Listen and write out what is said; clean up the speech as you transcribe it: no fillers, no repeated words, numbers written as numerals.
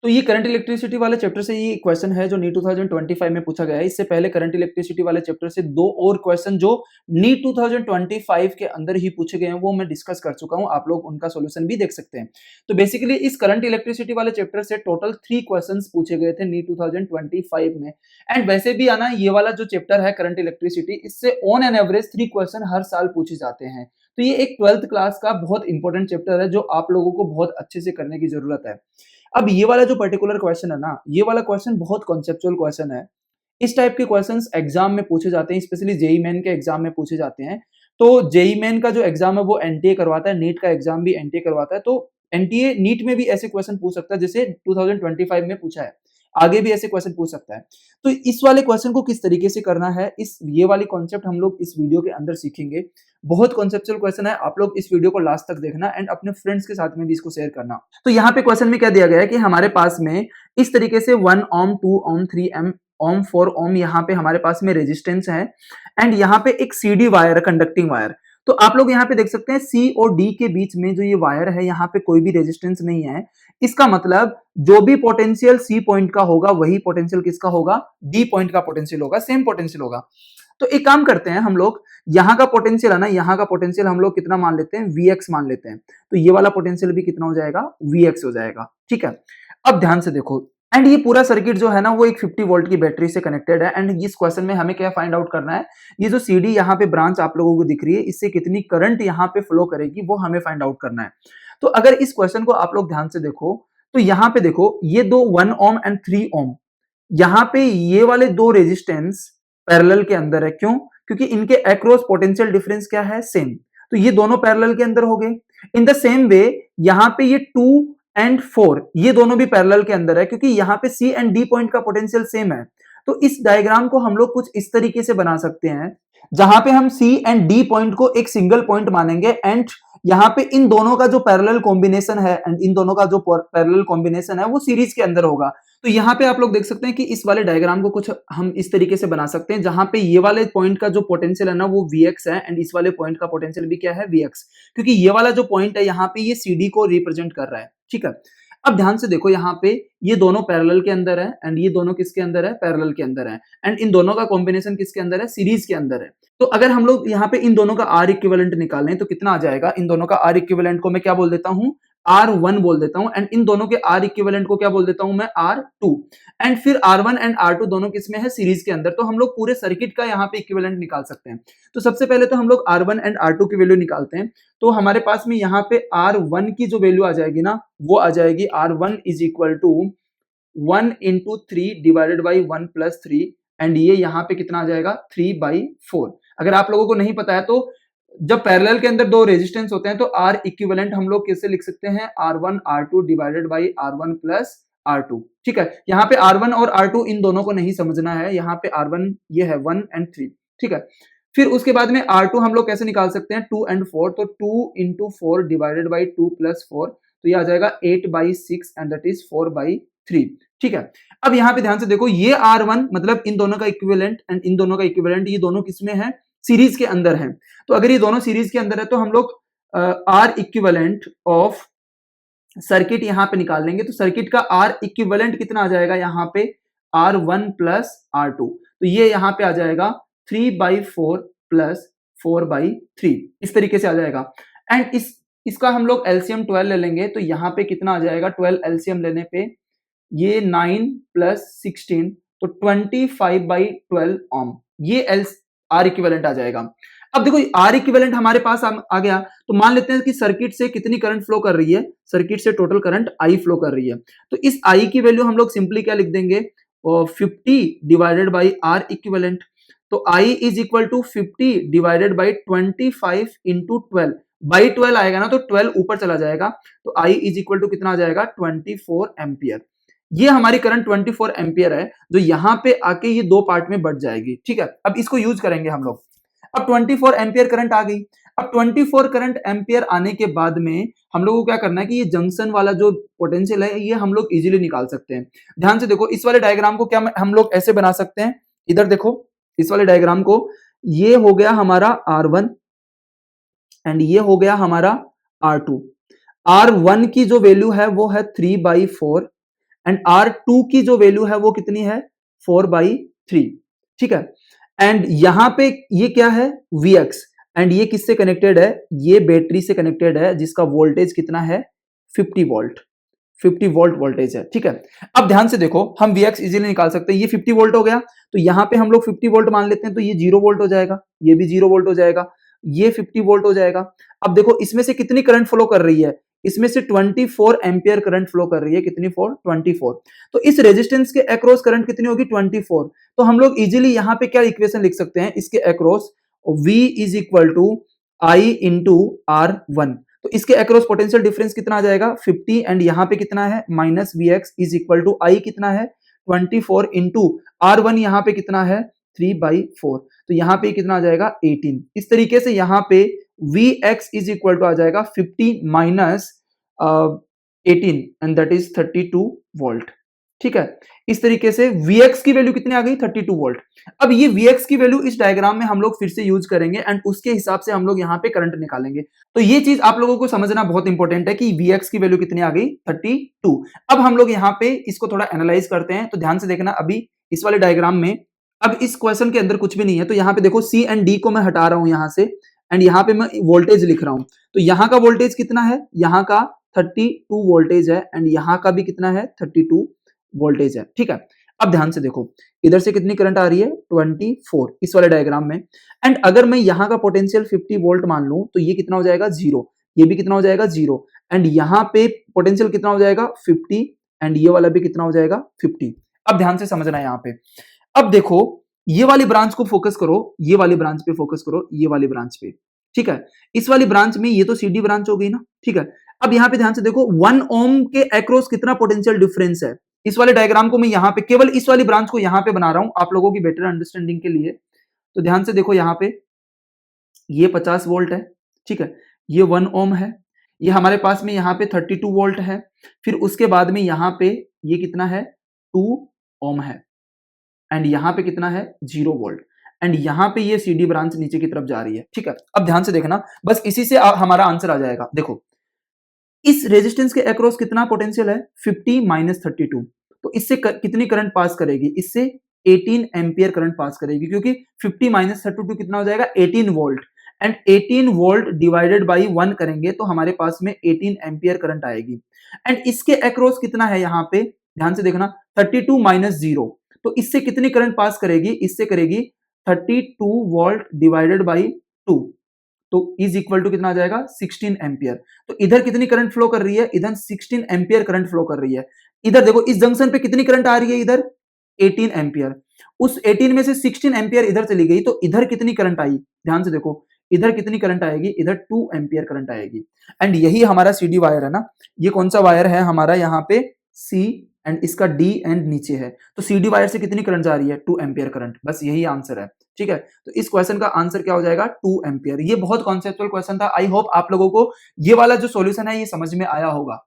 तो ये current electricity वाले चैप्टर से ये क्वेश्चन है जो नीट 2025 में पूछा गया है। इससे पहले करंट इलेक्ट्रिसिटी वाले चैप्टर से 2 और क्वेश्चन जो नीट 2025 के अंदर ही पूछे गए हैं वो मैं डिस्कस कर चुका हूं, आप लोग उनका सॉल्यूशन भी देख सकते हैं। तो बेसिकली इस करंट इलेक्ट्रिसिटी वाले चैप्टर से टोटल 3 क्वेश्चंस पूछे गए थे नीट 2025 में। एंड वैसे भी आना ये वाला जो चैप्टर है करंट इलेक्ट्रिसिटी, इससे ऑन एन एवरेज 3 क्वेश्चन हर साल पूछे जाते हैं। तो ये एक 12th क्लास का बहुत इंपॉर्टेंट चैप्टर है जो आप लोगों को बहुत अच्छे से करने की जरूरत है। अब ये वाला जो पर्टिकुलर क्वेश्चन है ना, ये वाला क्वेश्चन बहुत कॉन्सेप्चुअल क्वेश्चन है। इस टाइप के क्वेश्चंस एग्जाम में पूछे जाते हैं, स्पेशली जेईई मेन के एग्जाम में पूछे जाते हैं। तो जेईई मेन का जो एग्जाम है वो एनटीए करवाता है, नीट का एग्जाम भी एनटीए करवाता है। तो एनटीए नीट में भी ऐसे क्वेश्चन पूछ सकता है जैसे 2025 में पूछा है, आगे भी ऐसे क्वेश्चन पूछ सकता है। तो इस वाले क्वेश्चन को किस तरीके से करना है, इस ये वाली कॉन्सेप्ट हम लोग इस वीडियो के अंदर सीखेंगे। बहुत कॉन्सेप्चुअल क्वेश्चन है, आप लोग इस वीडियो को लास्ट तक देखना एंड अपने फ्रेंड्स के साथ में भी इसको शेयर करना। तो यहाँ पे क्वेश्चन में क्या दिया गया है कि हमारे पास में इस तरीके से 1 ओम 2 ओम 3 ओम 4 ओम यहाँ पे हमारे पास में रेजिस्टेंस है एंड यहाँ पे एक सीडी वायर है, कंडक्टिंग वायर। तो आप लोग यहाँ पे देख सकते हैं सी और डी के बीच में जो ये वायर है यहाँ पे कोई भी रेजिस्टेंस नहीं है। इसका मतलब जो भी पोटेंशियल सी पॉइंट का होगा वही पोटेंशियल किसका होगा, डी पॉइंट का पोटेंशियल होगा, सेम पोटेंशियल होगा। तो एक काम करते हैं हम लोग, यहाँ का पोटेंशियल है ना, यहाँ का पोटेंशियल हम लोग कितना मान लेते हैं, Vx मान लेते हैं। तो ये वाला पोटेंशियल भी कितना हो जाएगा, Vx हो जाएगा। ठीक है, अब ध्यान से देखो एंड ये पूरा सर्किट जो है ना वो एक 50 वोल्ट की बैटरी से कनेक्टेड है। एंड इस क्वेश्चन में हमें क्या फाइंड आउट करना है, ये जो सीडी यहाँ पे ब्रांच आप लोगों को दिख रही है इससे कितनी करंट यहाँ पे फ्लो करेगी वो हमें फाइंड आउट करना है। तो अगर इस क्वेश्चन को आप लोग ध्यान से देखो तो यहाँ पे देखो ये दो 1 ओम एंड 3 ओम, यहाँ पे ये वाले दो रेजिस्टेंस पैरेलल के अंदर है। क्यों? क्योंकि इनके अक्रॉस पोटेंशियल डिफरेंस क्या है, सेम। तो ये दोनों पैरेलल के अंदर हो गए। इन द सेम वे यहाँ पे ये 2 एंड 4 ये दोनों भी पैरेलल के अंदर है क्योंकि यहाँ पे सी एंड डी पॉइंट का पोटेंशियल सेम है। तो इस डायग्राम को हम लोग कुछ इस तरीके से बना सकते हैं जहां पे हम सी एंड डी पॉइंट को एक सिंगल पॉइंट मानेंगे एंड यहाँ पे इन दोनों का जो पैरेलल कॉम्बिनेशन है एंड इन दोनों का जो पैरेलल कॉम्बिनेशन है वो सीरीज के अंदर होगा। तो यहाँ पे आप लोग देख सकते हैं कि इस वाले डायग्राम को कुछ हम इस तरीके से बना सकते हैं जहां पे ये वाले पॉइंट का जो पोटेंशियल है ना वो Vx है एंड इस वाले पॉइंट का पोटेंशियल भी क्या है, Vx। क्योंकि ये वाला जो पॉइंट है यहाँ पे ये CD को रिप्रेजेंट कर रहा है। ठीक है, अब ध्यान से देखो यहाँ पे ये दोनों पैरेलल के अंदर है एंड ये दोनों किसके अंदर है, पैरेलल के अंदर है एंड इन दोनों का कॉम्बिनेशन किसके अंदर है, सीरीज के अंदर है। तो अगर हम लोग यहाँ पे इन दोनों का आर इक्विवेलेंट निकालें तो कितना आ जाएगा, इन दोनों का आर इक्विवेलेंट को मैं क्या बोल देता हूँ, R1 बोल देता हूं एंड इन दोनों के R इक्विवेलेंट को क्या बोल देता हूं मैं, R2। एंड फिर R1 एंड R2 दोनों किसमें है, सीरीज के अंदर। तो हम लोग पूरे सर्किट का यहाँ पे इक्विवेलेंट निकाल सकते हैं। तो सबसे पहले तो हम लोग R1 एंड R2 की वैल्यू निकालते हैं। तो हमारे पास में यहाँ पे R1 की जो वैल्यू आ जाएगी ना वो आ जाएगी R1 is equal to 1 into 3 divided by 1 plus 3 and ये यहाँ पे कितना आ जाएगा, 3/4। अगर आप लोगों को नहीं पता है तो जब पैरेलल के अंदर दो रेजिस्टेंस होते हैं तो R इक्विवेलेंट हम लोग कैसे लिख सकते हैं, R1 R2 divided by R1 plus R2। ठीक है, यहाँ पे R1 और R2 इन दोनों को नहीं समझना है, यहाँ पे R1 ये है 1 एंड 3। ठीक है, फिर उसके बाद में R2 हम लोग कैसे निकाल सकते हैं, 2 एंड 4। तो 2 इंटू 4 डिवाइडेड बाई 2 प्लस 4, तो ये आ जाएगा 8/6 एंड दैट इज 4/3। ठीक है, अब यहाँ पे ध्यान से देखो ये R1 मतलब इन दोनों का इक्विवेलेंट एंड इन दोनों का इक्विवेलेंट, ये दोनों किसमें है, सीरीज के अंदर है। तो अगर ये दोनों सीरीज के अंदर है तो हम लोग आर इक्विवेलेंट ऑफ सर्किट यहाँ पे निकाल लेंगे। तो सर्किट का आर इक्विवेलेंट कितना आ जाएगा यहाँ पे, R1 प्लस R2। तो ये यहाँ पे आ जाएगा 3/4 प्लस 4/3, इस तरीके से आ जाएगा। एंड इसका हम लोग एलसीएम 12 ले लेंगे तो यहाँ पे कितना आ जाएगा, 12 एलसीएम लेने पे ये 9 प्लस 16 तो 25/12 ओम, ये आर इक्विवेलेंट आ जाएगा। अब देखो आर इक्विवेलेंट हमारे पास आ गया तो मान लेते हैं कि सर्किट से कितनी करंट फ्लो कर रही है, सर्किट से टोटल करंट आई फ्लो कर रही है। तो इस आई की वैल्यू हम लोग सिंपली क्या लिख देंगे, 50 डिवाइडेड बाई आर इक्विवेलेंट। तो I is equal to 50 divided by 25 into 12 by 12 आएगा ना, तो 12 ऊपर चला जाएगा तो आई इज इक्वल टू कितना आ जाएगा, 24 एम्पियर। ये हमारी करंट 24 एम्पियर है जो यहाँ पे आके ये दो पार्ट में बढ़ जाएगी। ठीक है, अब इसको यूज करेंगे हम लोग। अब 24 एम्पियर करंट आ गई। अब 24 करंट एम्पियर आने के बाद में हम लोगों को क्या करना है कि ये जंक्शन वाला जो पोटेंशियल है ये हम लोग इजीली निकाल सकते हैं। ध्यान से देखो इस वाले डायग्राम को क्या हम लोग ऐसे बना सकते हैं, इधर देखो इस वाले डायग्राम को, ये हो गया हमारा R1 एंड ये हो गया हमारा R2। R1 की जो वैल्यू है वो है 3/4 एंड R2 की जो वैल्यू है वो कितनी है 4/3, ठीक है। एंड यहां पे ये क्या है Vx, एंड ये किससे कनेक्टेड है, ये बैटरी से कनेक्टेड है जिसका वोल्टेज कितना है 50 वोल्ट, 50 वोल्ट वोल्टेज है, ठीक है। अब ध्यान से देखो, हम Vx इजीली निकाल सकते हैं, ये 50 वोल्ट हो गया, तो यहां पे हम लोग 50 वोल्ट मान लेते हैं, तो ये 0 वोल्ट हो जाएगा, ये भी 0 वोल्ट हो जाएगा, ये 50 वोल्ट हो जाएगा। अब देखो इसमें से कितनी करंट फ्लो कर रही है, इसमें से 24 एम्पियर करंट फ्लो कर रही है, कितनी 24। तो इस रेजिस्टेंस के अक्रॉस करंट कितनी होगी 24। तो हम लोग इजीली यहां पे क्या इक्वेशन लिख सकते हैं इसके across, V is equal to I into R1। तो इसके अक्रॉस पोटेंशियल डिफरेंस कितना आ जाएगा 50, एंड यहां पे कितना है minus Vx is equal to I कितना है 24 इंटू R1, यहां पे कितना है 3/4, तो यहां पे कितना आ जाएगा 18। इस तरीके से यहां पे Vx इज इक्वल टू आ जाएगा 50 minus 18 and that is 32 volt, ठीक है। इस तरीके से Vx की वैल्यू कितनी आ गई 32 वोल्ट। अब ये Vx की वैल्यू इस डायग्राम में हम लोग फिर से यूज करेंगे एंड उसके हिसाब से हम लोग यहाँ पे करंट निकालेंगे। तो ये चीज आप लोगों को समझना बहुत इंपॉर्टेंट है कि Vx की वैल्यू कितनी आ गई 32। अब हम लोग यहाँ पे इसको थोड़ा एनालाइज करते हैं, तो ध्यान से देखना अभी इस वाले डायग्राम में। अब इस क्वेश्चन के अंदर कुछ भी नहीं है, तो यहाँ पे देखो C एंड D को मैं हटा रहा हूं यहाँ से, एंड यहाँ पे मैं वोल्टेज लिख रहा हूं। तो यहाँ का वोल्टेज कितना है, यहाँ का 32 वोल्टेज है, एंड यहाँ का भी कितना है 32 वोल्टेज है, ठीक है। अब ध्यान से देखो, इधर से कितनी करंट आ रही है 24 इस वाले डायग्राम में, एंड अगर मैं यहाँ का पोटेंशियल 50 वोल्ट मान लूं, तो ये कितना हो जाएगा 0, ये भी कितना हो जाएगा 0, एंड यहाँ पे पोटेंशियल कितना हो जाएगा 50, एंड ये वाला भी कितना हो जाएगा 50। अब ध्यान से समझना है यहाँ पे। अब देखो ये वाली ब्रांच को फोकस करो, ये वाली ब्रांच पे फोकस करो, ये वाली ब्रांच पे, ठीक है। इस वाली ब्रांच में ये तो सीडी ब्रांच हो गई ना, ठीक है। अब यहाँ पे ध्यान से देखो 1 ओम के अक्रॉस कितना पोटेंशियल डिफरेंस है। इस वाले डायग्राम को मैं यहाँ पे केवल इस वाली ब्रांच को यहाँ पे बना रहा हूं आप लोगों की बेटर अंडरस्टैंडिंग के लिए। तो ध्यान से देखो यहाँ पे ये 50 वोल्ट है, ठीक है, ये 1 ओम है, ये हमारे पास में यहाँ पे 32 वोल्ट है, फिर उसके बाद में यहाँ पे ये कितना है 2 ओम है, एंड यहाँ पे कितना है 0 वोल्ट, एंड यहाँ पे ये सीडी ब्रांच नीचे की तरफ जा रही है, ठीक है। अब ध्यान से देखना, बस इसी से हमारा आंसर आ जाएगा। देखो इस रेजिस्टेंस के अक्रॉस कितना पोटेंशियल है 50 माइनस 32, तो इससे कितनी करंट पास करेगी, इससे 18 एम्पियर करंट पास करेगी, क्योंकि 50 माइनस 32 कितना हो जाएगा 18 volt, and 18 volt divided by 1 करेंगे तो हमारे पास में 18 एम्पियर करंट आएगी। एंड इसके अक्रॉस कितना है यहाँ पे ध्यान से देखना 32 माइनस 0, तो इससे कितनी करंट पास करेगी, इससे करेगी 32 वोल्ट डिवाइडेड बाई 2, तो इज इक्वल टू कितना आ जाएगा 16 एम्पियर। तो इधर कितनी करंट फ्लो कर रही है, इधर 16 एम्पियर करंट फ्लो कर रही है। इधर देखो इस जंक्शन पे कितनी करंट आ रही है, इधर 18 एम्पियर, उस 18 में से 16 एम्पियर इधर चली गई, तो इधर कितनी करंट आई, ध्यान से देखो इधर कितनी करंट आएगी, इधर 2 एम्पियर करंट आएगी। एंड यही हमारा सीडी वायर है ना, ये कौन सा वायर है हमारा यहाँ पे सी, एंड इसका डी एंड नीचे है, तो सीडी वायर से कितनी करंट जा रही है 2 एम्पियर करंट, बस यही आंसर है, ठीक है। तो इस क्वेश्चन का आंसर क्या हो जाएगा 2 एम्पियर। ये बहुत कॉन्सेप्चुअल क्वेश्चन था, आई होप आप लोगों को ये वाला जो सॉल्यूशन है ये समझ में आया होगा।